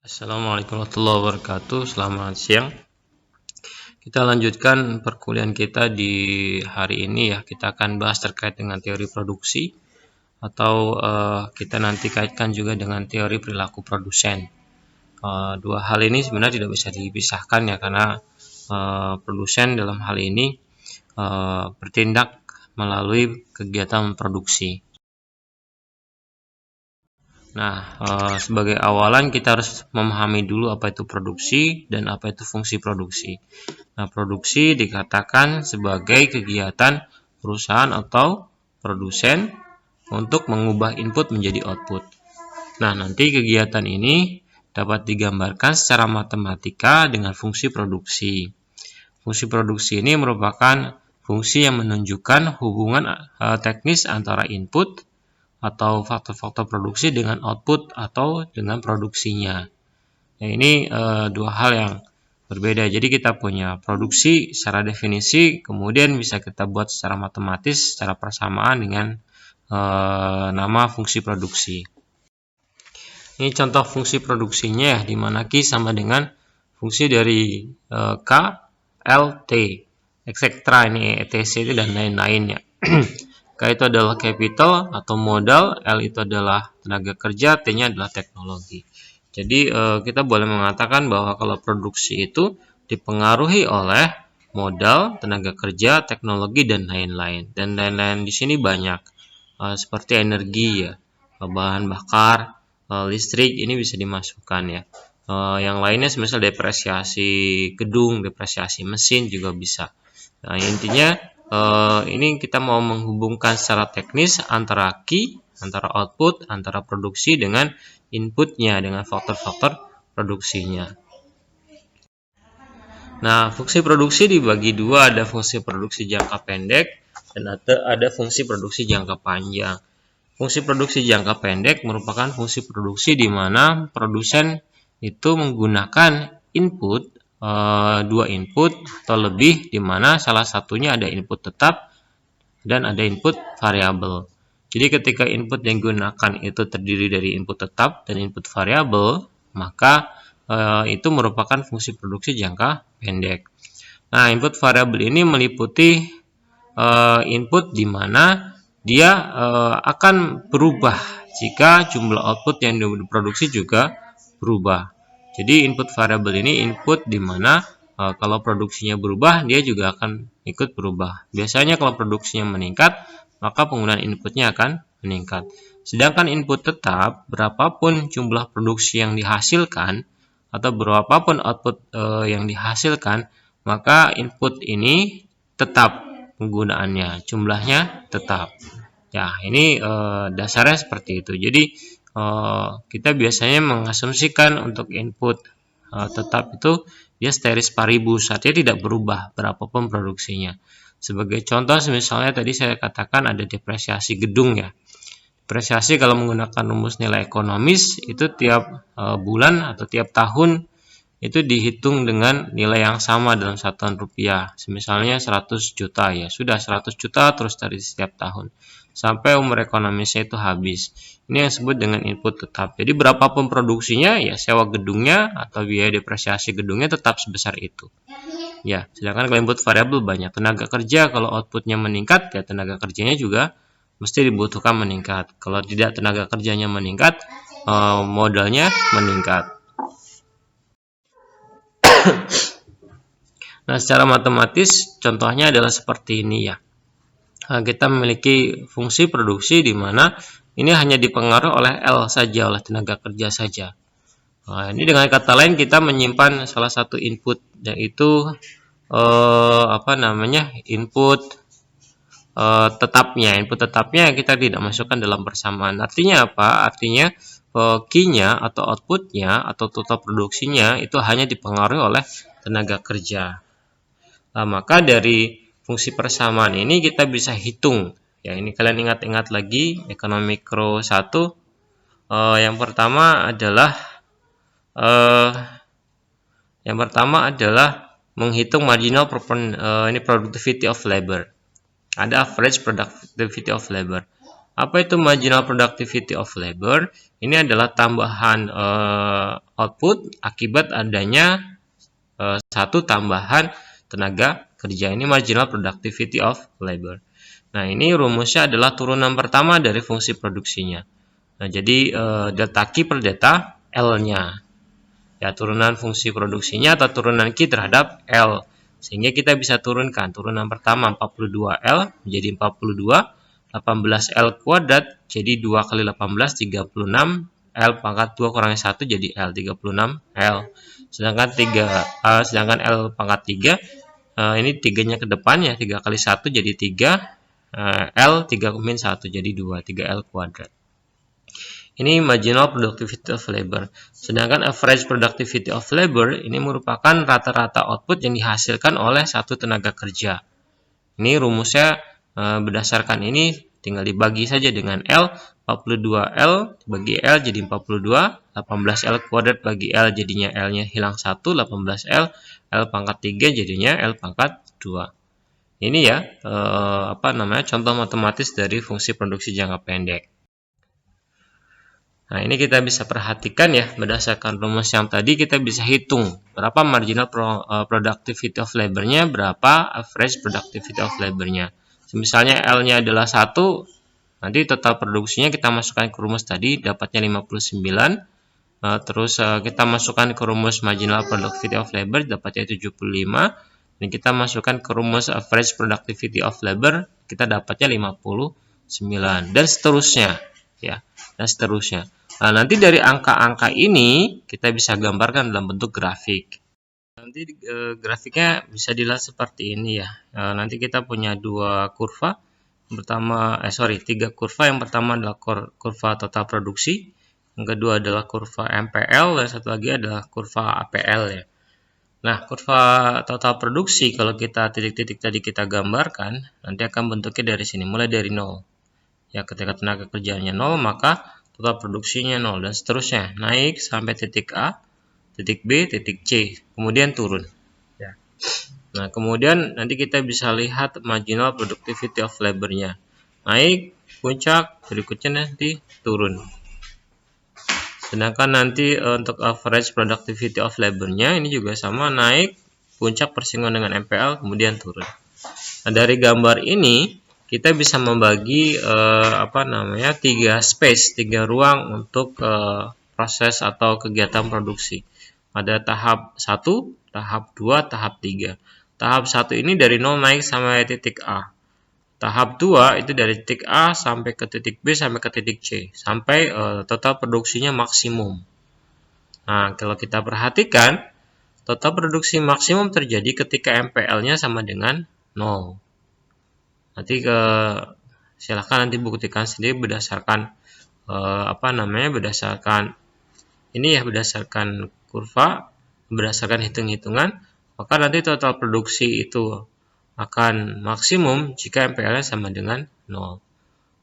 Assalamualaikum warahmatullahi wabarakatuh. Selamat siang. Kita lanjutkan perkuliahan kita di hari ini ya. Kita akan bahas terkait dengan teori produksi atau kita nanti kaitkan juga dengan teori perilaku produsen. Dua hal ini sebenarnya tidak bisa dipisahkan ya, karena produsen dalam hal ini bertindak melalui kegiatan produksi. Nah, sebagai awalan kita harus memahami dulu apa itu produksi dan apa itu fungsi produksi. Nah, produksi dikatakan sebagai kegiatan perusahaan atau produsen untuk mengubah input menjadi output. Nah, nanti kegiatan ini dapat digambarkan secara matematika dengan fungsi produksi. Fungsi produksi ini merupakan fungsi yang menunjukkan hubungan teknis antara input atau faktor-faktor produksi dengan output atau dengan produksinya. Nah, ini dua hal yang berbeda. Jadi kita punya produksi secara definisi, kemudian bisa kita buat secara matematis, secara persamaan dengan nama fungsi produksi. Ini contoh fungsi produksinya ya, di mana Q sama dengan fungsi dari K, L, T, etc. ini ETC dan lain-lainnya. K itu adalah capital atau modal, L itu adalah tenaga kerja, T-nya adalah teknologi. Jadi kita boleh mengatakan bahwa kalau produksi itu dipengaruhi oleh modal, tenaga kerja, teknologi, dan lain-lain. Dan lain-lain di sini banyak, seperti energi ya, bahan bakar, listrik, ini bisa dimasukkan ya. Yang lainnya semisal depresiasi gedung, depresiasi mesin juga bisa. Nah, intinya ini kita mau menghubungkan secara teknis antara key, antara output, antara produksi dengan inputnya, dengan faktor-faktor produksinya. Nah, fungsi produksi dibagi dua, ada fungsi produksi jangka pendek dan ada fungsi produksi jangka panjang. Fungsi produksi jangka pendek merupakan fungsi produksi di mana produsen itu menggunakan input, dua input atau lebih, di mana salah satunya ada input tetap dan ada input variabel. Jadi ketika input yang digunakan itu terdiri dari input tetap dan input variabel, maka itu merupakan fungsi produksi jangka pendek. Nah, input variabel ini meliputi input di mana dia akan berubah jika jumlah output yang diproduksi juga berubah. Jadi input variabel ini input di mana kalau produksinya berubah, dia juga akan ikut berubah. Biasanya kalau produksinya meningkat, maka penggunaan inputnya akan meningkat. Sedangkan input tetap, berapapun jumlah produksi yang dihasilkan atau berapapun output yang dihasilkan, maka input ini tetap penggunaannya, jumlahnya tetap. Ya, ini dasarnya seperti itu. Jadi kita biasanya mengasumsikan untuk input tetap itu dia steris paribus, artinya tidak berubah berapapun produksinya. Sebagai contoh, misalnya tadi saya katakan ada depresiasi gedung ya. Depresiasi kalau menggunakan rumus nilai ekonomis itu tiap bulan atau tiap tahun itu dihitung dengan nilai yang sama dalam satuan rupiah. Misalnya 100 juta ya, sudah 100 juta terus dari setiap tahun sampai umur ekonomisnya itu habis. Ini yang disebut dengan input tetap. Jadi berapapun produksinya ya, sewa gedungnya atau biaya depresiasi gedungnya tetap sebesar itu. Ya, sedangkan kalau input variabel banyak, tenaga kerja kalau outputnya meningkat ya tenaga kerjanya juga mesti dibutuhkan meningkat. Kalau tidak tenaga kerjanya meningkat, modalnya meningkat. Nah, secara matematis contohnya adalah seperti ini ya. Kita memiliki fungsi produksi di mana ini hanya dipengaruhi oleh L saja, oleh tenaga kerja saja. Nah, ini dengan kata lain kita menyimpan salah satu input, yaitu input tetapnya. Input tetapnya kita tidak masukkan dalam persamaan. Artinya apa? Artinya Q-nya atau outputnya atau total produksinya itu hanya dipengaruhi oleh tenaga kerja. Nah, maka dari fungsi persamaan ini kita bisa hitung. Ya, ini kalian ingat-ingat lagi ekonomi mikro 1. Yang pertama adalah menghitung marginal productivity of labor. Ada average productivity of labor. Apa itu marginal productivity of labor? ini adalah tambahan output akibat adanya satu tambahan tenaga kerja. Ini marginal productivity of labor. Nah, ini rumusnya adalah turunan pertama dari fungsi produksinya. Nah, jadi delta Q per delta L-nya. Ya, turunan fungsi produksinya atau turunan Q terhadap L. Sehingga kita bisa turunkan turunan pertama 42L menjadi 42, 18L kuadrat jadi 2 kali 18 36, L pangkat 2 kurangi 1 jadi L 36L. Sedangkan L pangkat 3 ini 3-nya ke depannya, 3 kali 1 jadi 3, L 3 min 1 jadi 2, 3L kuadrat. Ini marginal productivity of labor. Sedangkan average productivity of labor ini merupakan rata-rata output yang dihasilkan oleh satu tenaga kerja. Ini rumusnya berdasarkan ini tinggal dibagi saja dengan L. 42L bagi L jadi 42, 18L kuadrat bagi L jadinya L-nya hilang 1, 18L, L pangkat 3 jadinya L pangkat 2. Ini ya contoh matematis dari fungsi produksi jangka pendek. Nah, ini kita bisa perhatikan ya, berdasarkan rumus yang tadi kita bisa hitung berapa marginal productivity of labor-nya, berapa average productivity of labor-nya. Misalnya L-nya adalah 1, nanti total produksinya kita masukkan ke rumus tadi, dapatnya 59. Terus kita masukkan ke rumus marginal productivity of labor, dapatnya 75. Dan kita masukkan ke rumus average productivity of labor, kita dapatnya 59. Dan seterusnya. Ya, dan seterusnya. Nah, nanti dari angka-angka ini kita bisa gambarkan dalam bentuk grafik. Nanti grafiknya bisa dilihat seperti ini ya. Nanti kita punya dua kurva. Tiga kurva. Yang pertama adalah kurva total produksi. Yang kedua adalah kurva MPL dan satu lagi adalah kurva APL ya. Nah, kurva total produksi kalau kita titik-titik tadi kita gambarkan, nanti akan bentuknya dari sini, mulai dari 0. Ya, ketika tenaga kerjanya 0, maka total produksinya 0 dan seterusnya, naik sampai titik A, titik B, titik C, kemudian turun. Ya. Nah, kemudian nanti kita bisa lihat marginal productivity of labor-nya. Naik, puncak, berikutnya nanti turun. Sedangkan nanti untuk average productivity of labor-nya ini juga sama, naik, puncak persinggungan dengan MPL, kemudian turun. Nah, dari gambar ini kita bisa membagi tiga ruang untuk proses atau kegiatan produksi. Ada tahap 1, tahap 2, tahap 3. Tahap 1 ini dari 0 naik sampai titik A. Tahap 2 itu dari titik A sampai ke titik B sampai ke titik C, sampai total produksinya maksimum. Nah, kalau kita perhatikan, total produksi maksimum terjadi ketika MPL-nya sama dengan 0. Nanti silahkan nanti buktikan sendiri berdasarkan berdasarkan kurva, berdasarkan hitung-hitungan, maka nanti total produksi itu akan maksimum jika MPL-nya sama dengan 0.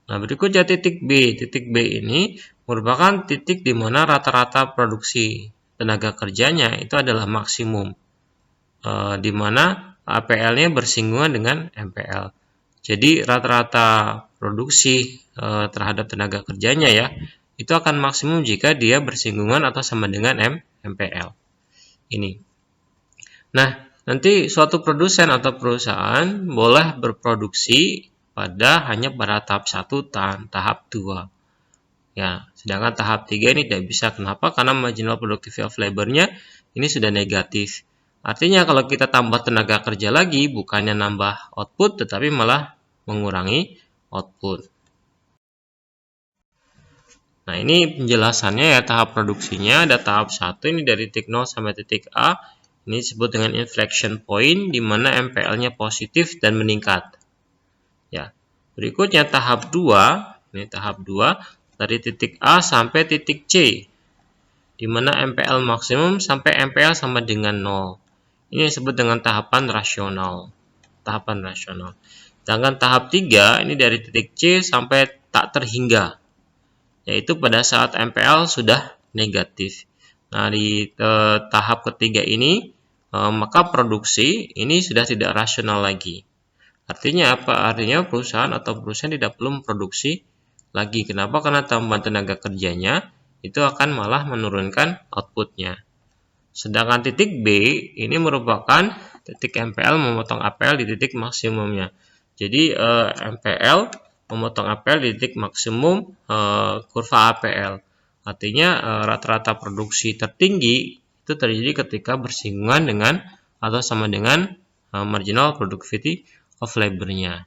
Nah, berikutnya titik B. Titik B ini merupakan titik di mana rata-rata produksi tenaga kerjanya itu adalah maksimum, di mana APL-nya bersinggungan dengan MPL. Jadi rata-rata produksi terhadap tenaga kerjanya ya, itu akan maksimum jika dia bersinggungan atau sama dengan MPL. Ini. Nah, nanti suatu produsen atau perusahaan boleh berproduksi hanya pada tahap 1 dan tahap 2. Ya, sedangkan tahap 3 ini tidak bisa. Kenapa? Karena marginal productivity of labor-nya ini sudah negatif. Artinya kalau kita tambah tenaga kerja lagi, bukannya nambah output, tetapi malah mengurangi output. Nah, ini penjelasannya ya, tahap produksinya ada tahap 1 ini dari titik 0 sampai titik A. Ini disebut dengan inflection point, di mana MPL-nya positif dan meningkat. Ya. Berikutnya tahap 2, ini tahap 2 dari titik A sampai titik C, di mana MPL maksimum sampai MPL sama dengan 0. Ini disebut dengan tahapan rasional. Tahapan rasional. Sedangkan tahap 3 ini dari titik C sampai tak terhingga, yaitu pada saat MPL sudah negatif. Nah, di tahap ketiga ini maka produksi ini sudah tidak rasional lagi. Artinya apa? Artinya perusahaan tidak perlu memproduksi lagi. Kenapa? Karena tambahan tenaga kerjanya itu akan malah menurunkan outputnya. Sedangkan titik B ini merupakan titik MPL memotong APL di titik maksimumnya. Jadi MPL memotong APL di titik maksimum kurva APL. Artinya rata-rata produksi tertinggi itu terjadi ketika bersinggungan dengan atau sama dengan marginal productivity of labor-nya.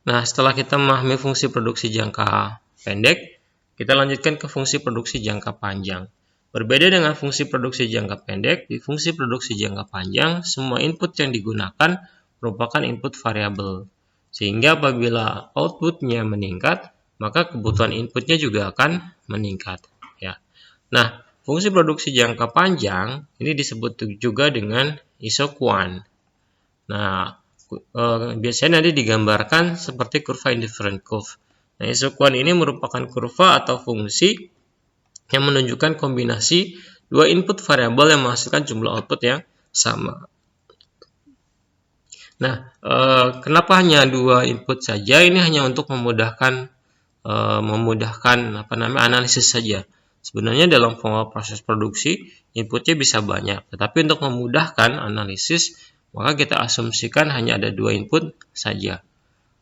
Nah, setelah kita memahami fungsi produksi jangka pendek, kita lanjutkan ke fungsi produksi jangka panjang. Berbeda dengan fungsi produksi jangka pendek, di fungsi produksi jangka panjang, semua input yang digunakan merupakan input variabel. Sehingga apabila outputnya meningkat, maka kebutuhan inputnya juga akan meningkat. Ya. Nah, fungsi produksi jangka panjang ini disebut juga dengan isoquant. Nah, biasanya nanti digambarkan seperti kurva indifferent curve. Nah, isoquant ini merupakan kurva atau fungsi yang menunjukkan kombinasi dua input variabel yang menghasilkan jumlah output yang sama. Nah, kenapa hanya dua input saja? Ini hanya untuk memudahkan analisis saja. Sebenarnya dalam proses produksi inputnya bisa banyak, tetapi untuk memudahkan analisis maka kita asumsikan hanya ada dua input saja.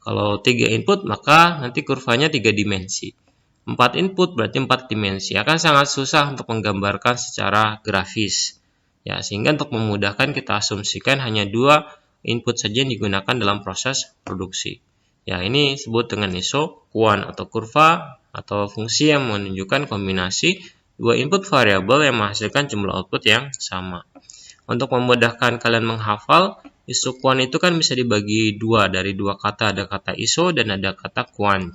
Kalau 3 input maka nanti kurvanya 3 dimensi. 4 input berarti 4 dimensi. Akan sangat susah untuk menggambarkan secara grafis. Ya, sehingga untuk memudahkan kita asumsikan hanya 2 input saja yang digunakan dalam proses produksi. Ya, ini disebut dengan isoquant atau kurva atau fungsi yang menunjukkan kombinasi 2 input variabel yang menghasilkan jumlah output yang sama. Untuk memudahkan kalian menghafal, isoquant itu kan bisa dibagi dari dua kata. Ada kata iso dan ada kata quant.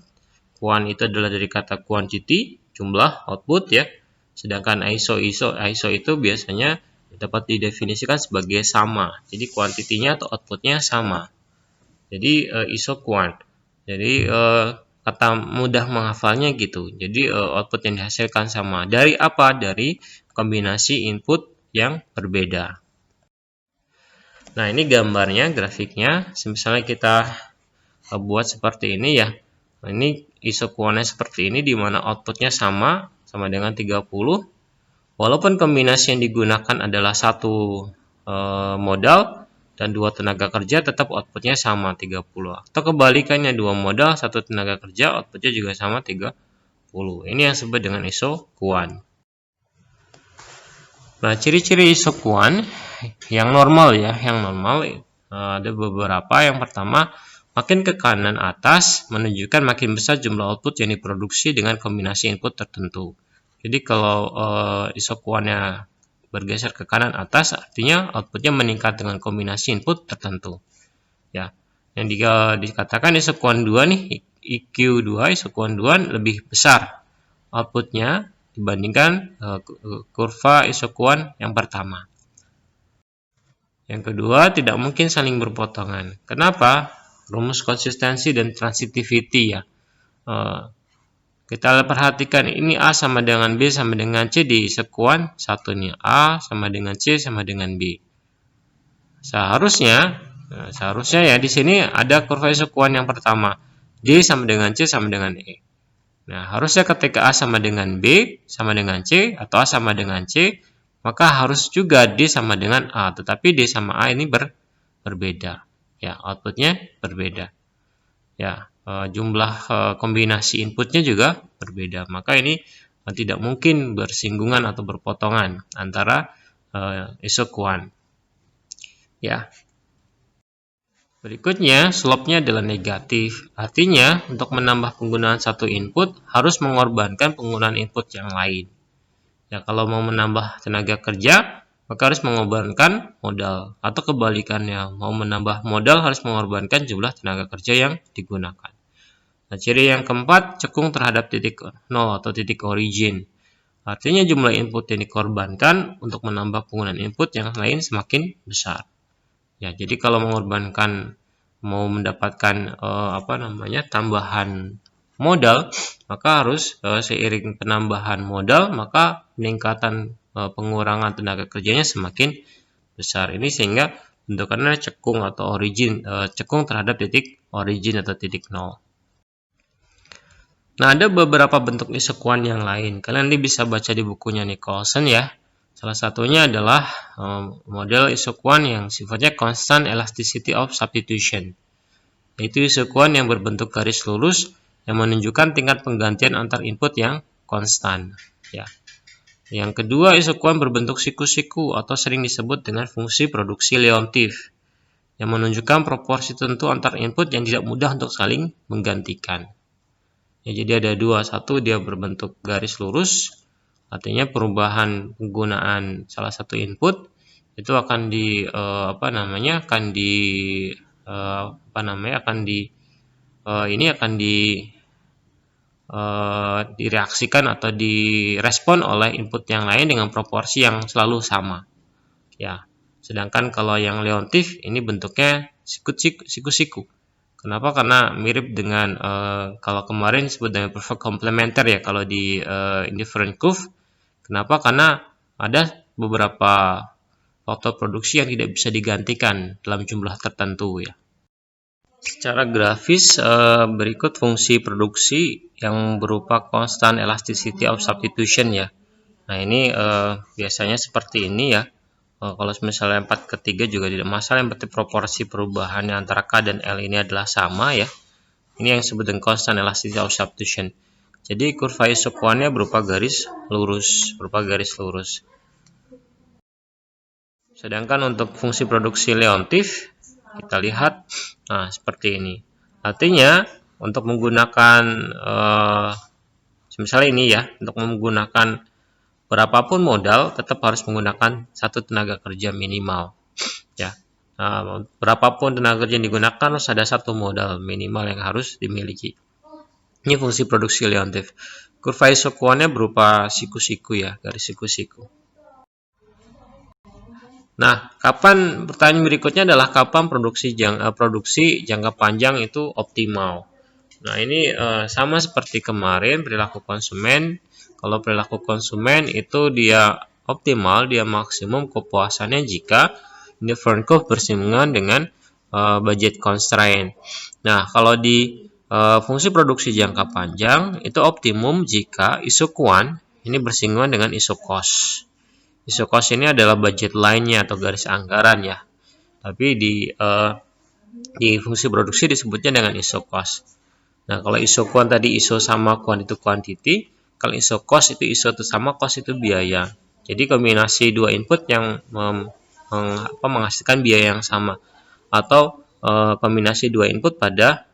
Quant itu adalah dari kata quantity, jumlah output ya. Sedangkan iso itu biasanya dapat didefinisikan sebagai sama. Jadi kuantitinya atau outputnya sama. Jadi isoquant. Jadi kata mudah menghafalnya gitu. Jadi output yang dihasilkan sama. Dari apa? Dari kombinasi input yang berbeda. Nah, ini gambarnya, grafiknya. Misalnya kita buat seperti ini ya. Ini isoquantnya seperti ini, di mana outputnya sama dengan 30. Walaupun kombinasi yang digunakan adalah satu modal dan 2 tenaga kerja, tetap outputnya sama 30. Atau kebalikannya, 2 modal, 1 tenaga kerja, outputnya juga sama 30. Ini yang disebut dengan isoquant. Nah, ciri-ciri isoquant yang normal ya, ada beberapa. Yang pertama, makin ke kanan atas menunjukkan makin besar jumlah output yang diproduksi dengan kombinasi input tertentu. Jadi kalau isoquantnya bergeser ke kanan atas, artinya outputnya meningkat dengan kombinasi input tertentu. Ya, yang dikatakan isoquant 2 nih, IQ2 isoquant 2 lebih besar outputnya dibandingkan kurva isoquant yang pertama. Yang kedua, tidak mungkin saling berpotongan. Kenapa? Rumus konsistensi dan transitivity ya. Kita perhatikan ini A sama dengan B sama dengan C di isoquant satu nih. A sama dengan C sama dengan B. Seharusnya ya di sini ada kurva isoquant yang pertama. D sama dengan C sama dengan E. Nah, harusnya ketika A sama dengan B sama dengan C atau A sama dengan C, maka harus juga D sama dengan A. Tetapi D sama A ini berbeda. Ya, outputnya berbeda. Ya, jumlah kombinasi inputnya juga berbeda. Maka ini tidak mungkin bersinggungan atau berpotongan antara isoquant. Ya. Berikutnya, slope-nya adalah negatif. Artinya, untuk menambah penggunaan satu input, harus mengorbankan penggunaan input yang lain. Ya, kalau mau menambah tenaga kerja, maka harus mengorbankan modal. Atau kebalikannya, mau menambah modal harus mengorbankan jumlah tenaga kerja yang digunakan. Nah, ciri yang keempat, cekung terhadap titik nol atau titik origin. Artinya jumlah input yang dikorbankan untuk menambah penggunaan input yang lain semakin besar. Ya, jadi kalau mau mendapatkan tambahan modal, maka harus seiring penambahan modal, maka peningkatan pengurangan tenaga kerjanya semakin besar. Ini sehingga bentukannya cekung atau origin, cekung terhadap titik origin atau titik nol. Nah, ada beberapa bentuk isokuan yang lain. Kalian nanti bisa baca di bukunya Nicholson ya. Salah satunya adalah model isokuan yang sifatnya constant elasticity of substitution. Yaitu isokuan yang berbentuk garis lurus yang menunjukkan tingkat penggantian antar input yang konstan. Ya. Yang kedua, isokuan berbentuk siku-siku atau sering disebut dengan fungsi produksi Leontief yang menunjukkan proporsi tertentu antar input yang tidak mudah untuk saling menggantikan. Ya, jadi ada dua, satu dia berbentuk garis lurus, artinya perubahan penggunaan salah satu input itu akan direaksikan atau direspon oleh input yang lain dengan proporsi yang selalu sama. Ya, sedangkan kalau yang Leontief ini bentuknya siku-siku. Kenapa? Karena mirip dengan kalau kemarin disebut dengan perfect complementer ya kalau di indifferent curve. Kenapa? Karena ada beberapa faktor produksi yang tidak bisa digantikan dalam jumlah tertentu ya. Secara grafis berikut fungsi produksi yang berupa constant elasticity of substitution ya. Nah ini biasanya seperti ini ya. Kalau misalnya 4/3 juga tidak masalah, yang berarti proporsi perubahan antara K dan L ini adalah sama ya. Ini yang disebut dengan constant elasticity of substitution. Jadi kurva isokuannya berupa garis lurus. Sedangkan untuk fungsi produksi Leontief kita lihat, nah seperti ini. Artinya untuk menggunakan misalnya ini ya, untuk menggunakan berapapun modal tetap harus menggunakan satu tenaga kerja minimal ya. Berapapun tenaga kerja yang digunakan harus ada satu modal minimal yang harus dimiliki. Ini fungsi produksi Leontief. Kurva isokuannya berupa siku-siku ya, garis siku-siku. Nah, pertanyaan berikutnya adalah kapan produksi jangka panjang itu optimal. Nah, ini sama seperti kemarin perilaku konsumen. Kalau perilaku konsumen itu dia optimal, dia maksimum kepuasannya jika indifferent curve bersinggungan dengan budget constraint. Nah, kalau di fungsi produksi jangka panjang itu optimum jika isokuan ini bersinggungan dengan isocost. Isocost ini adalah budget line-nya atau garis anggaran ya. Tapi di fungsi produksi disebutnya dengan isocost. Nah, kalau isokuan tadi iso sama kuan itu quantity, kalau isocost itu iso itu sama cost itu biaya. Jadi kombinasi dua input yang menghasilkan biaya yang sama, atau kombinasi dua input pada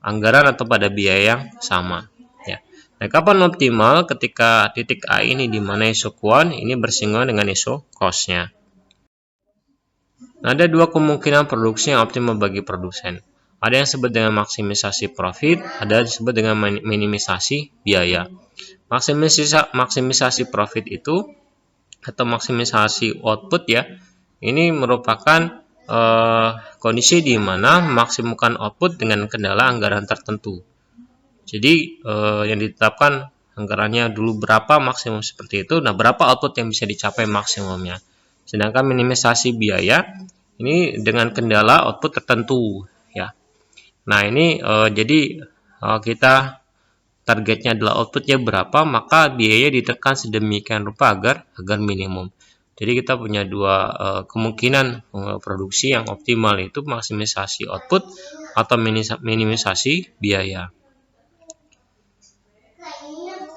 anggaran atau pada biaya yang sama. Ya. Nah, kapan optimal? Ketika titik A ini di mana isokuan ini bersinggungan dengan isocostnya. Nah, ada dua kemungkinan produksi yang optimal bagi produsen. Ada yang disebut dengan maksimisasi profit, ada yang disebut dengan minimisasi biaya. Maksimisasi profit itu atau maksimisasi output ya, ini merupakan kondisi di mana maksimumkan output dengan kendala anggaran tertentu. Jadi yang ditetapkan anggarannya dulu berapa maksimum seperti itu, nah berapa output yang bisa dicapai maksimumnya. Sedangkan minimisasi biaya ini dengan kendala output tertentu ya. Nah ini jadi kita targetnya adalah outputnya berapa, maka biaya ditekan sedemikian rupa agar minimum. Jadi kita punya dua kemungkinan produksi yang optimal, itu maksimisasi output atau minimisasi biaya.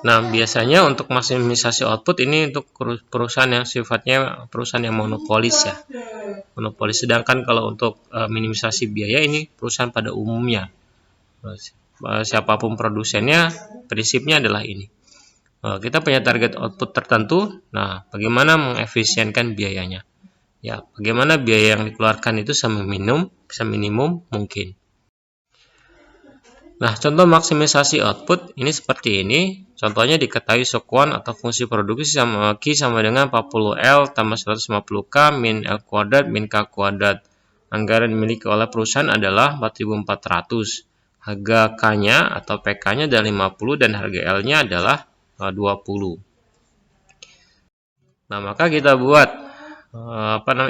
Nah, biasanya untuk maksimisasi output ini untuk perusahaan yang sifatnya perusahaan yang monopolis ya. Monopolis. Sedangkan kalau untuk minimisasi biaya ini perusahaan pada umumnya. Siapapun produsennya, prinsipnya adalah ini. Kita punya target output tertentu. Nah, bagaimana mengefisienkan biayanya? Ya, bagaimana biaya yang dikeluarkan itu seminimum mungkin. Nah, contoh maksimisasi output ini seperti ini. Contohnya diketahui isokuan atau fungsi produksi Q sama dengan 40L tambah 150K min L kuadrat min K kuadrat. Anggaran dimiliki oleh perusahaan adalah 4.400. Harga K-nya atau PK-nya adalah 50 dan harga L-nya adalah 20. Nah, maka kita buat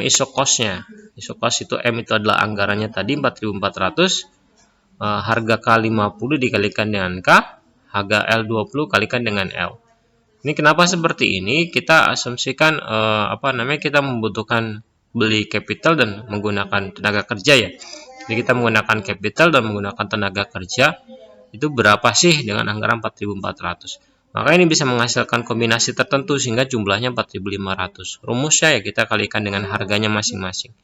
isocost-nya. Isocost itu M itu adalah anggarannya tadi 4.400. harga K50 dikalikan dengan K, harga L20 kalikan dengan L. Ini kenapa seperti ini? Kita asumsikan kita membutuhkan beli capital dan menggunakan tenaga kerja ya. Jadi kita menggunakan capital dan menggunakan tenaga kerja itu berapa sih dengan anggaran 4.400. Maka ini bisa menghasilkan kombinasi tertentu sehingga jumlahnya 4.500. Rumusnya ya kita kalikan dengan harganya masing-masing.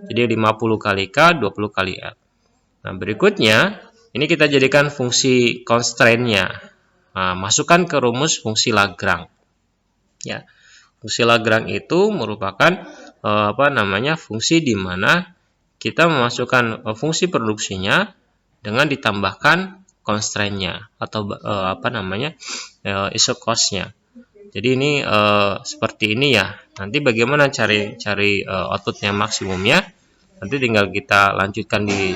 Jadi 50 kali K, 20 kali L. Nah, berikutnya ini kita jadikan fungsi constraint-nya. Nah, masukkan ke rumus fungsi Lagrange. Ya, fungsi Lagrange itu merupakan fungsi di mana kita memasukkan fungsi produksinya dengan ditambahkan constraint-nya atau iso cost-nya. Jadi ini seperti ini ya. Nanti bagaimana cari output-nya maksimumnya? Nanti tinggal kita lanjutkan di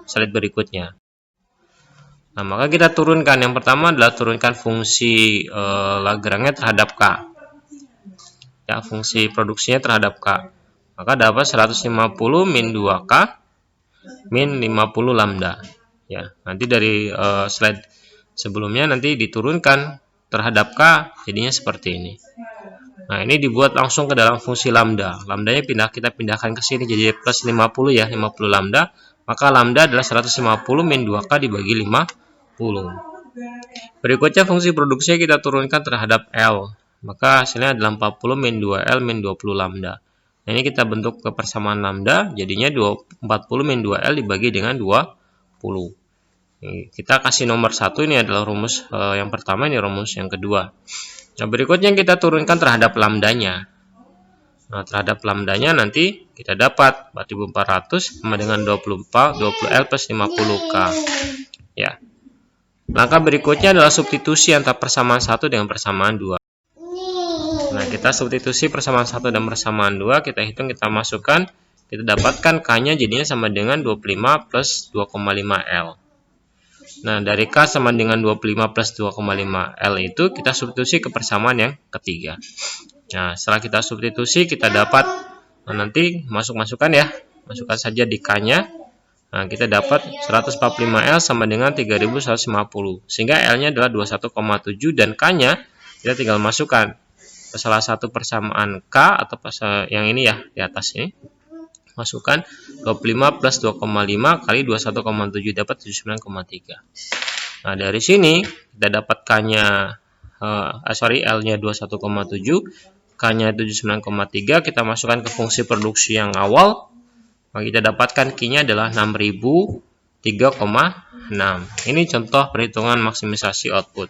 slide berikutnya. Nah, maka kita turunkan. Yang pertama adalah turunkan fungsi Lagrange terhadap K. Ya, fungsi produksinya terhadap K. Maka dapat 150 min 2K min 50 lambda. Ya, nanti dari slide sebelumnya nanti diturunkan terhadap K, jadinya seperti ini. Nah, ini dibuat langsung ke dalam fungsi lambda. Lambdanya kita pindahkan ke sini jadi plus 50 ya, 50 lambda. Maka lambda adalah 150 min 2K dibagi 50. Berikutnya fungsi produksinya kita turunkan terhadap L. Maka hasilnya adalah 40 min 2L min 20 lambda. Nah, ini kita bentuk ke persamaan lambda, jadinya 40 min 2L dibagi dengan 20. Kita kasih nomor 1, ini adalah rumus yang pertama, ini rumus yang kedua. Nah, berikutnya kita turunkan terhadap lambdanya. Nah, terhadap lambdanya nanti kita dapat 4.400 sama dengan 20L plus 50K. Ya. Langkah berikutnya adalah substitusi antara persamaan 1 dengan persamaan 2. Nah, kita substitusi persamaan 1 dan persamaan 2, kita hitung, kita masukkan, kita dapatkan K-nya jadinya sama dengan 25 plus 2,5L. Nah, dari K sama dengan 25 plus 2,5L itu kita substitusi ke persamaan yang ketiga. Nah, setelah kita substitusi, kita dapat, nanti masukkan ya, masukkan saja di K-nya. Nah, kita dapat 145L sama dengan 3150. Sehingga L-nya adalah 21,7 dan K-nya kita tinggal masukkan ke salah satu persamaan K atau yang ini ya, di atas ini. Masukkan 25 plus 2,5 kali 21,7 dapat 79,3. Nah, dari sini kita dapat K-nya L-nya 21,7, K-nya 79,3, kita masukkan ke fungsi produksi yang awal. Maka kita dapatkan Q-nya adalah 6003,6. Ini contoh perhitungan maksimisasi output.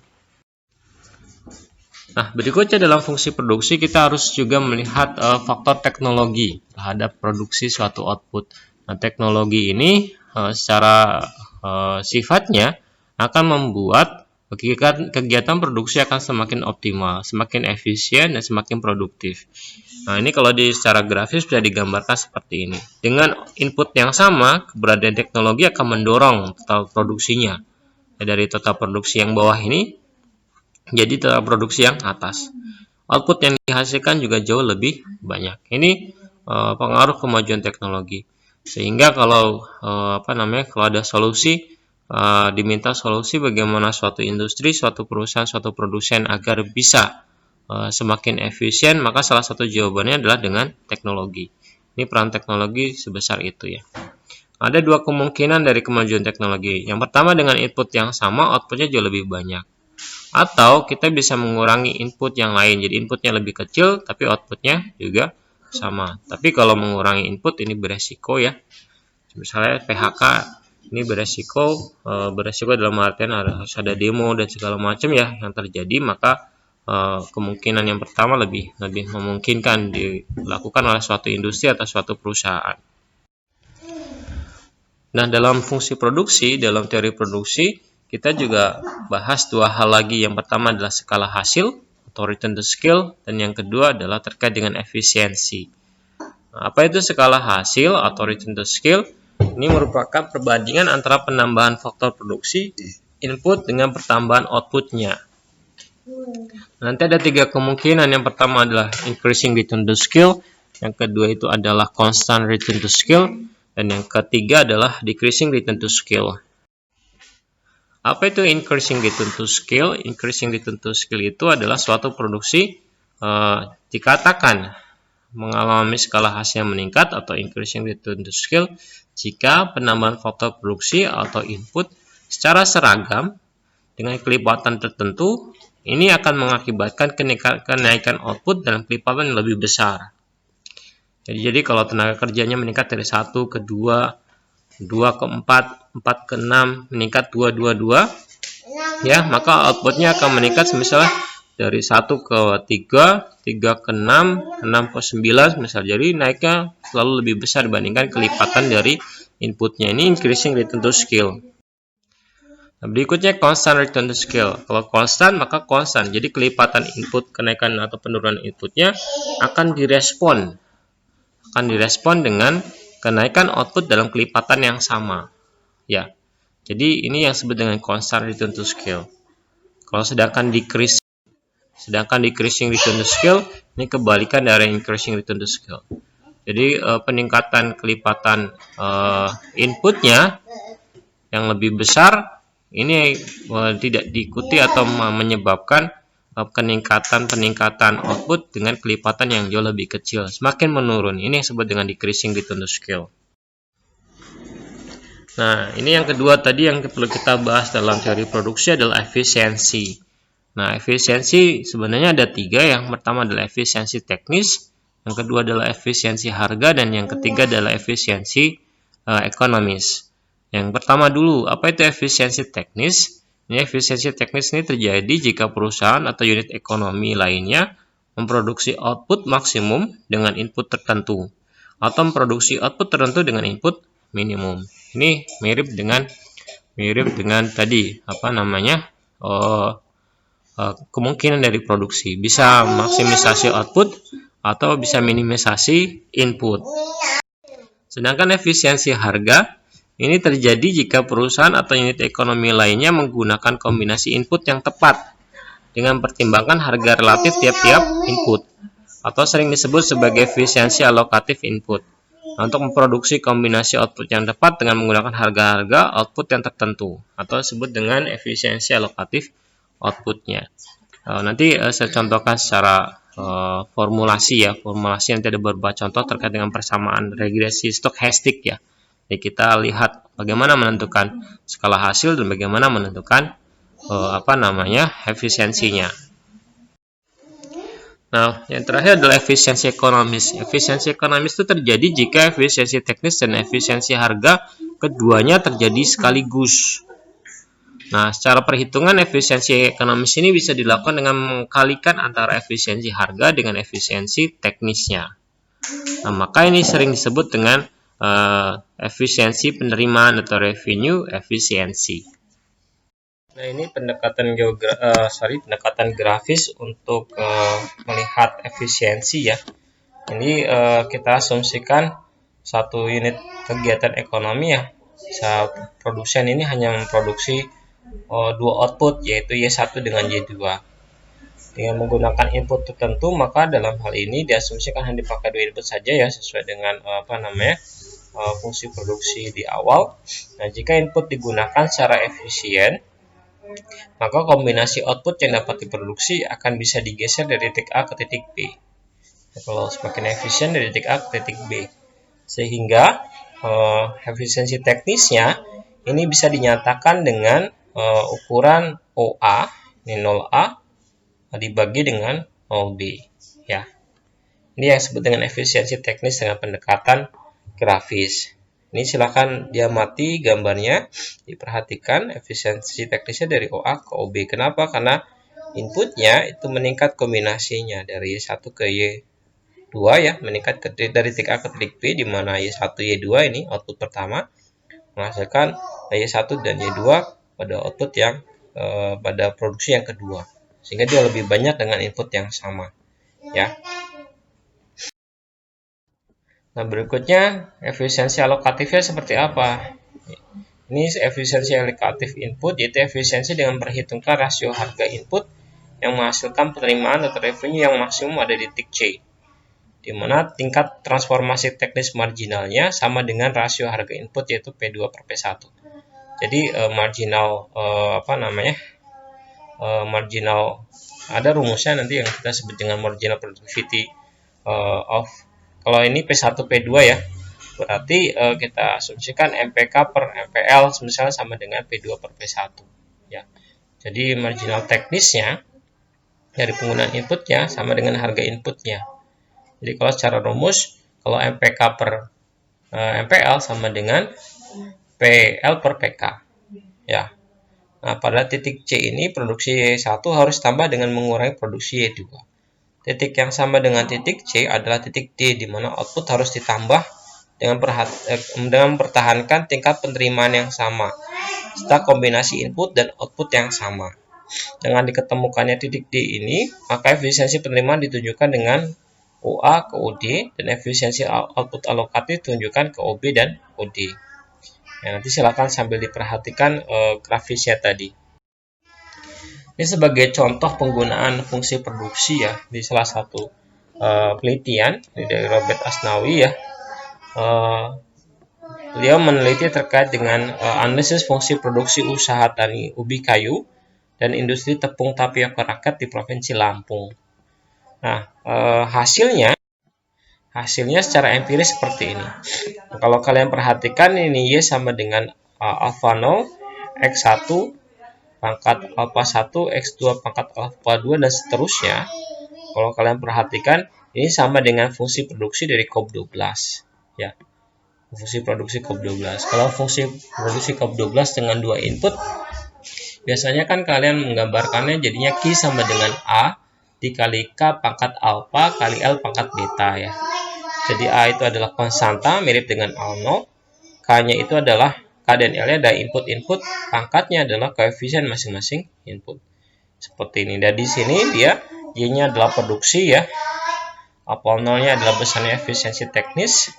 Nah, berikutnya dalam fungsi produksi kita harus juga melihat faktor teknologi terhadap produksi suatu output. Nah, teknologi ini secara sifatnya akan membuat kegiatan produksi akan semakin optimal, semakin efisien, dan semakin produktif. Nah, ini kalau secara grafis bisa digambarkan seperti ini. Dengan input yang sama, keberadaan teknologi akan mendorong total produksinya. Dari total produksi yang bawah ini, jadi total produksi yang atas. Output yang dihasilkan juga jauh lebih banyak. Ini pengaruh kemajuan teknologi. Sehingga kalau kalau ada solusi, diminta solusi bagaimana suatu industri, suatu perusahaan, suatu produsen agar bisa semakin efisien, maka salah satu jawabannya adalah dengan teknologi. Ini peran teknologi sebesar itu ya. Ada dua kemungkinan dari kemajuan teknologi. Yang pertama, dengan input yang sama, outputnya jauh lebih banyak. Atau kita bisa mengurangi input yang lain, jadi inputnya lebih kecil, tapi outputnya juga sama. Tapi kalau mengurangi input ini beresiko ya. Misalnya PHK ini beresiko dalam artian harus ada demo dan segala macam ya yang terjadi, maka kemungkinan yang pertama lebih memungkinkan dilakukan oleh suatu industri atau suatu perusahaan. Nah, dalam fungsi produksi, dalam teori produksi, kita juga bahas dua hal lagi. Yang pertama adalah skala hasil atau return to scale, dan yang kedua adalah terkait dengan efisiensi. Nah, apa itu skala hasil atau return to scale? Ini merupakan perbandingan antara penambahan faktor produksi input dengan pertambahan outputnya. Nanti ada tiga kemungkinan. Yang pertama adalah increasing return to scale, yang kedua itu adalah constant return to scale, Dan yang ketiga adalah decreasing return to scale. Apa itu increasing return to scale? Increasing return to scale itu adalah suatu produksi dikatakan mengalami skala hasil yang meningkat atau increasing return to scale jika penambahan faktor produksi atau input secara seragam dengan kelipatan tertentu ini akan mengakibatkan kenaikan output dalam kelipatan yang lebih besar. Jadi kalau tenaga kerjanya meningkat dari 1 ke 2, 2 ke 4, 4 ke 6, meningkat 2, ya, maka outputnya akan meningkat misalnya dari 1 ke 3, 3 ke 6, 6 ke 9, misal. Jadi naiknya selalu lebih besar dibandingkan kelipatan dari inputnya. Ini increasing return to scale. Nah, berikutnya constant return to scale. Kalau constant, maka constant. Jadi kelipatan input, kenaikan atau penurunan inputnya akan direspon dengan kenaikan output dalam kelipatan yang sama. Ya. Jadi ini yang disebut dengan constant return to scale. Kalau sedangkan decreasing return to scale ini kebalikan dari increasing return to scale. Jadi peningkatan kelipatan inputnya yang lebih besar ini tidak diikuti atau menyebabkan peningkatan output dengan kelipatan yang jauh lebih kecil, semakin menurun. Ini yang disebut dengan decreasing return to scale. Nah, ini yang kedua tadi yang perlu kita bahas dalam teori produksi adalah efisiensi. Nah, efisiensi sebenarnya ada 3. Yang pertama adalah efisiensi teknis, yang kedua adalah efisiensi harga, dan yang ketiga adalah efisiensi ekonomis. Yang pertama dulu, apa itu efisiensi teknis? Ini efisiensi teknis ini terjadi jika perusahaan atau unit ekonomi lainnya memproduksi output maksimum dengan input tertentu atau memproduksi output tertentu dengan input minimum. Ini mirip dengan tadi kemungkinan dari produksi bisa maksimisasi output atau bisa minimisasi input. Sedangkan efisiensi harga ini terjadi jika perusahaan atau unit ekonomi lainnya menggunakan kombinasi input yang tepat dengan mempertimbangkan harga relatif tiap-tiap input atau sering disebut sebagai efisiensi alokatif input. Nah, untuk memproduksi kombinasi output yang tepat dengan menggunakan harga-harga output yang tertentu atau disebut dengan efisiensi alokatif outputnya. Nanti saya contohkan secara formulasi yang tidak berupa contoh terkait dengan persamaan regresi stokastik ya. Jadi kita lihat bagaimana menentukan skala hasil dan bagaimana menentukan efisiensinya. Nah, yang terakhir adalah efisiensi ekonomis. Efisiensi ekonomis itu terjadi jika efisiensi teknis dan efisiensi harga keduanya terjadi sekaligus. Nah, secara perhitungan efisiensi ekonomis ini bisa dilakukan dengan mengkalikan antara efisiensi harga dengan efisiensi teknisnya. Nah, maka ini sering disebut dengan efisiensi penerimaan atau revenue efisiensi. Nah, ini pendekatan grafis untuk melihat efisiensi ya. Ini kita asumsikan satu unit kegiatan ekonomi ya. Produsen ini hanya memproduksi 2 output yaitu Y1 dengan Y2. Dengan menggunakan input tertentu, maka dalam hal ini diasumsikan hanya dipakai 2 input saja ya, sesuai dengan fungsi produksi di awal. Nah, jika input digunakan secara efisien, maka kombinasi output yang dapat diproduksi akan bisa digeser dari titik A ke titik B. Kalau semakin efisien dari titik A ke titik B, sehingga efisiensi teknisnya ini bisa dinyatakan dengan ukuran OA, ini 0A dibagi dengan 0B ya. Ini yang disebut dengan efisiensi teknis dengan pendekatan grafis. Ini silakan diamati gambarnya, diperhatikan efisiensi teknisnya dari OA ke OB. Kenapa? Karena inputnya itu meningkat kombinasinya dari Y1 ke Y2 ya, meningkat dari titik A ke titik B, di mana Y1 Y2 ini output pertama menghasilkan Y1 dan Y2 pada output yang pada produksi yang kedua, sehingga dia lebih banyak dengan input yang sama ya. Nah, berikutnya efisiensi alokatifnya seperti apa? Ini efisiensi alokatif input, yaitu efisiensi dengan memperhitungkan rasio harga input yang menghasilkan penerimaan atau revenue yang maksimum ada di titik C. di mana tingkat transformasi teknis marginalnya sama dengan rasio harga input yaitu P2 per P1. Jadi marginal ada rumusnya nanti yang kita sebut dengan marginal productivity of, kalau ini P1 P2 ya, berarti kita asumsikan MPK per MPL misalnya sama dengan P2 per P1 ya. Jadi marginal teknisnya dari penggunaan inputnya sama dengan harga inputnya. Jadi kalau secara rumus, kalau MPK per MPL sama dengan PL per PK ya. Nah, pada titik C ini produksi Y1 harus tambah dengan mengurangi produksi Y2. Titik yang sama dengan titik C adalah titik D, di mana output harus ditambah dengan mempertahankan tingkat penerimaan yang sama serta kombinasi input dan output yang sama. Dengan diketemukannya titik D ini, maka efisiensi penerimaan ditunjukkan dengan OA ke OD dan efisiensi output alokatif ditunjukkan ke OB dan OD. Ya, nanti silakan sambil diperhatikan grafisnya tadi. Ini sebagai contoh penggunaan fungsi produksi ya di salah satu penelitian dari Robert Asnawi ya. Beliau meneliti terkait dengan analisis fungsi produksi usaha tani ubi kayu dan industri tepung tapioka rakyat di Provinsi Lampung. Nah, hasilnya secara empiris seperti ini. Kalau kalian perhatikan ini Y sama dengan alpha 0, X1 pangkat alpha 1, X2 pangkat alpha 2 dan seterusnya. Kalau kalian perhatikan ini sama dengan fungsi produksi dari COP12 ya. Fungsi produksi COP12. Kalau fungsi produksi COP12 dengan dua input, biasanya kan kalian menggambarkannya jadinya Q sama dengan A dikali K pangkat alpha kali L pangkat beta ya. Jadi A itu adalah konstanta mirip dengan A0, K-nya itu adalah K dan L-nya ada input-input, pangkatnya adalah koefisien masing-masing input. Seperti ini. Dan di sini dia Y-nya adalah produksi ya. Alpha 0-nya adalah besarnya efisiensi teknis.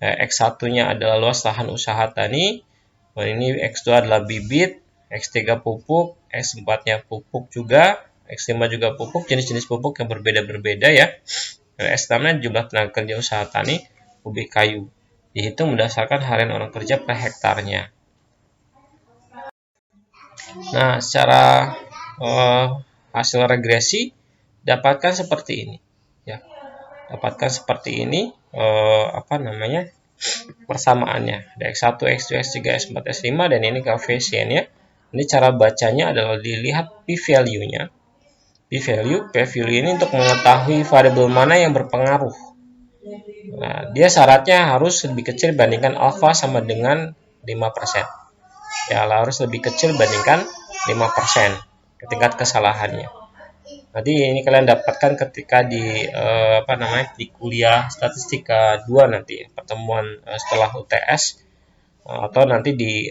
X1-nya adalah luas lahan usaha tani. Ini X2 adalah bibit, X3 pupuk, X4-nya pupuk juga, X5 juga pupuk, jenis-jenis pupuk yang berbeda-berbeda ya. S6-nya jumlah tenaga kerja usaha tani ubi kayu. Dihitung berdasarkan harian orang kerja per hektarnya. Nah, secara hasil regresi dapatkan seperti ini. Ya, dapatkan seperti ini persamaannya. Ada X1, X2, X3, S4, S5 dan ini koefisiennya. Ini cara bacanya adalah dilihat p-value-nya. P-value ini untuk mengetahui variabel mana yang berpengaruh. Nah, dia syaratnya harus lebih kecil dibandingkan alpha sama dengan 5%. Ya, harus lebih kecil dibandingkan 5% tingkat kesalahannya. Nanti ini kalian dapatkan ketika di di kuliah statistika 2 nanti pertemuan setelah UTS atau nanti di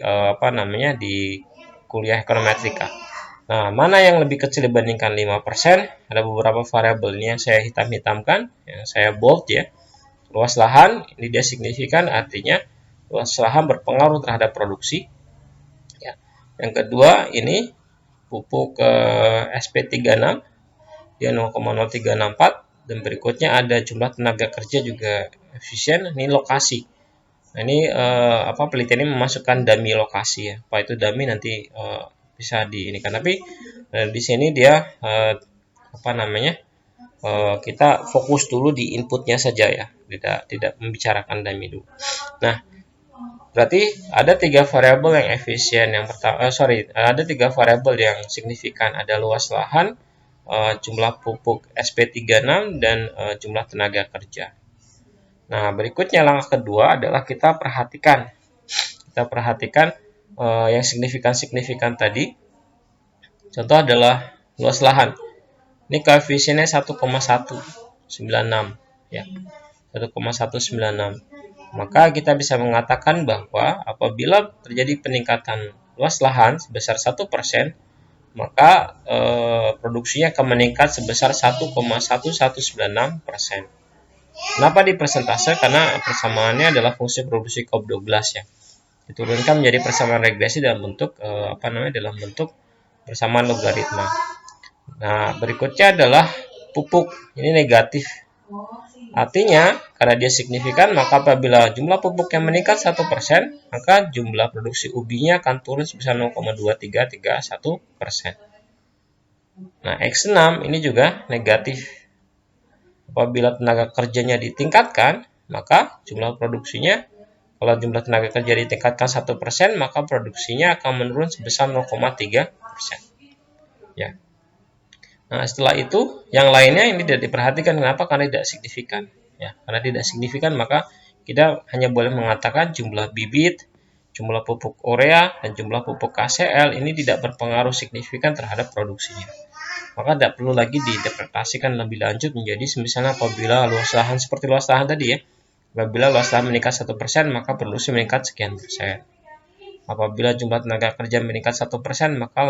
di kuliah ekonometrika. Nah, mana yang lebih kecil dibandingkan 5%? Ada beberapa variabel ini yang saya hitam-hitamkan, yang saya bold ya. Luas lahan, ini dia signifikan, artinya luas lahan berpengaruh terhadap produksi. Ya. Yang kedua, ini pupuk SP36, dia 0,0364, dan berikutnya ada jumlah tenaga kerja juga efisien, ini lokasi. Nah, ini penelitian ini memasukkan dummy lokasi ya. Apa itu dummy nanti bisa diinikan, tapi di sini dia kita fokus dulu di inputnya saja ya, tidak membicarakan dummy dulu. Nah, berarti ada 3 variabel yang efisien. Yang pertama, ada 3 variabel yang signifikan, ada luas lahan, jumlah pupuk SP36 dan jumlah tenaga kerja. Nah, berikutnya langkah kedua adalah kita perhatikan yang signifikan tadi. Contoh adalah luas lahan. Ini koefisiennya 1,196 ya. 1,196. Maka kita bisa mengatakan bahwa apabila terjadi peningkatan luas lahan sebesar 1%, maka produksinya akan meningkat sebesar 1,1196%. Kenapa di persentase? Karena persamaannya adalah fungsi produksi COP12 ya. Diturunkan menjadi persamaan regresi dalam bentuk persamaan logaritma. Nah, berikutnya adalah pupuk. Ini negatif. Artinya, karena dia signifikan, maka apabila jumlah pupuk yang meningkat 1%, maka jumlah produksi ubinya akan turun sebesar 0,2331%. Nah, X6 ini juga negatif. Apabila tenaga kerjanya ditingkatkan, maka jumlah produksinya, kalau jumlah tenaga kerja ditingkatkan 1%, maka produksinya akan menurun sebesar 0,3%. Ya. Nah, setelah itu, yang lainnya ini tidak diperhatikan. Kenapa? Karena tidak signifikan. Ya, karena tidak signifikan, maka kita hanya boleh mengatakan jumlah bibit, jumlah pupuk urea, dan jumlah pupuk KCl ini tidak berpengaruh signifikan terhadap produksinya. Maka tidak perlu lagi diinterpretasikan lebih lanjut menjadi misalnya apabila luas lahan seperti luas lahan tadi ya. Apabila luas lahan meningkat 1%, maka produksi meningkat sekian persen. Apabila jumlah tenaga kerja meningkat 1%, maka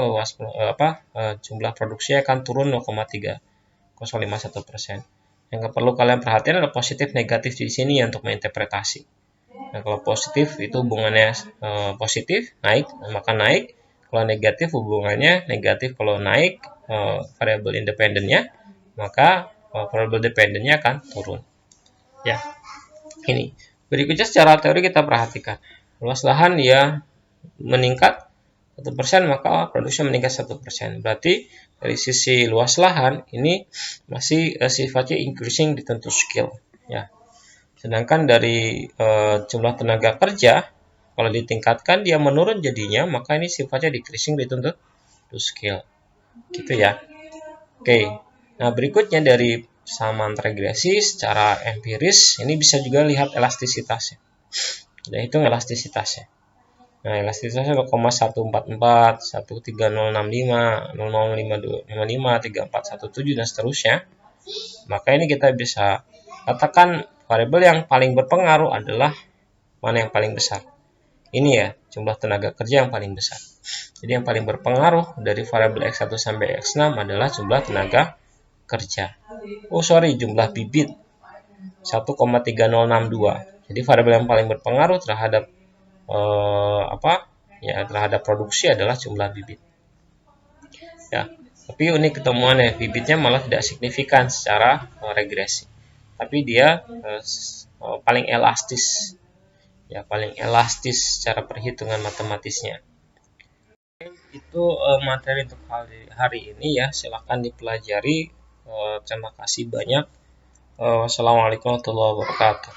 jumlah produksi akan turun 0,3051%. Yang perlu kalian perhatikan adalah positif negatif di sini ya, untuk menginterpretasi. Nah, kalau positif itu hubungannya positif, naik, maka naik. Kalau negatif hubungannya negatif, kalau naik variabel independennya, maka variabel dependennya akan turun. Ya, ini. Berikutnya secara teori kita perhatikan. Luas lahan ya meningkat 1%, maka produksi meningkat 1%. Berarti dari sisi luas lahan ini masih sifatnya increasing dituntut skill ya. Sedangkan dari jumlah tenaga kerja kalau ditingkatkan dia menurun jadinya, maka ini sifatnya decreasing dituntut skill. Gitu ya. Oke. Nah, berikutnya dari persamaan regresi secara empiris ini bisa juga lihat elastisitasnya. Kita hitung elastisitasnya. Nah, elastisitasnya 0,144, 13065, 005255, 3417 dan seterusnya. Maka ini kita bisa katakan variabel yang paling berpengaruh adalah mana yang paling besar. Ini ya, jumlah tenaga kerja yang paling besar. Jadi yang paling berpengaruh dari variabel X1 sampai X6 adalah jumlah tenaga kerja. Jumlah bibit 1,3062. Jadi variabel yang paling berpengaruh terhadap terhadap produksi adalah jumlah bibit. Ya, tapi unik ketemuannya, bibitnya malah tidak signifikan secara regresi. Tapi dia paling elastis. Ya, paling elastis secara perhitungan matematisnya. Itu materi untuk hari ini ya, silakan dipelajari. Terima kasih banyak. Wassalamualaikum warahmatullahi wabarakatuh.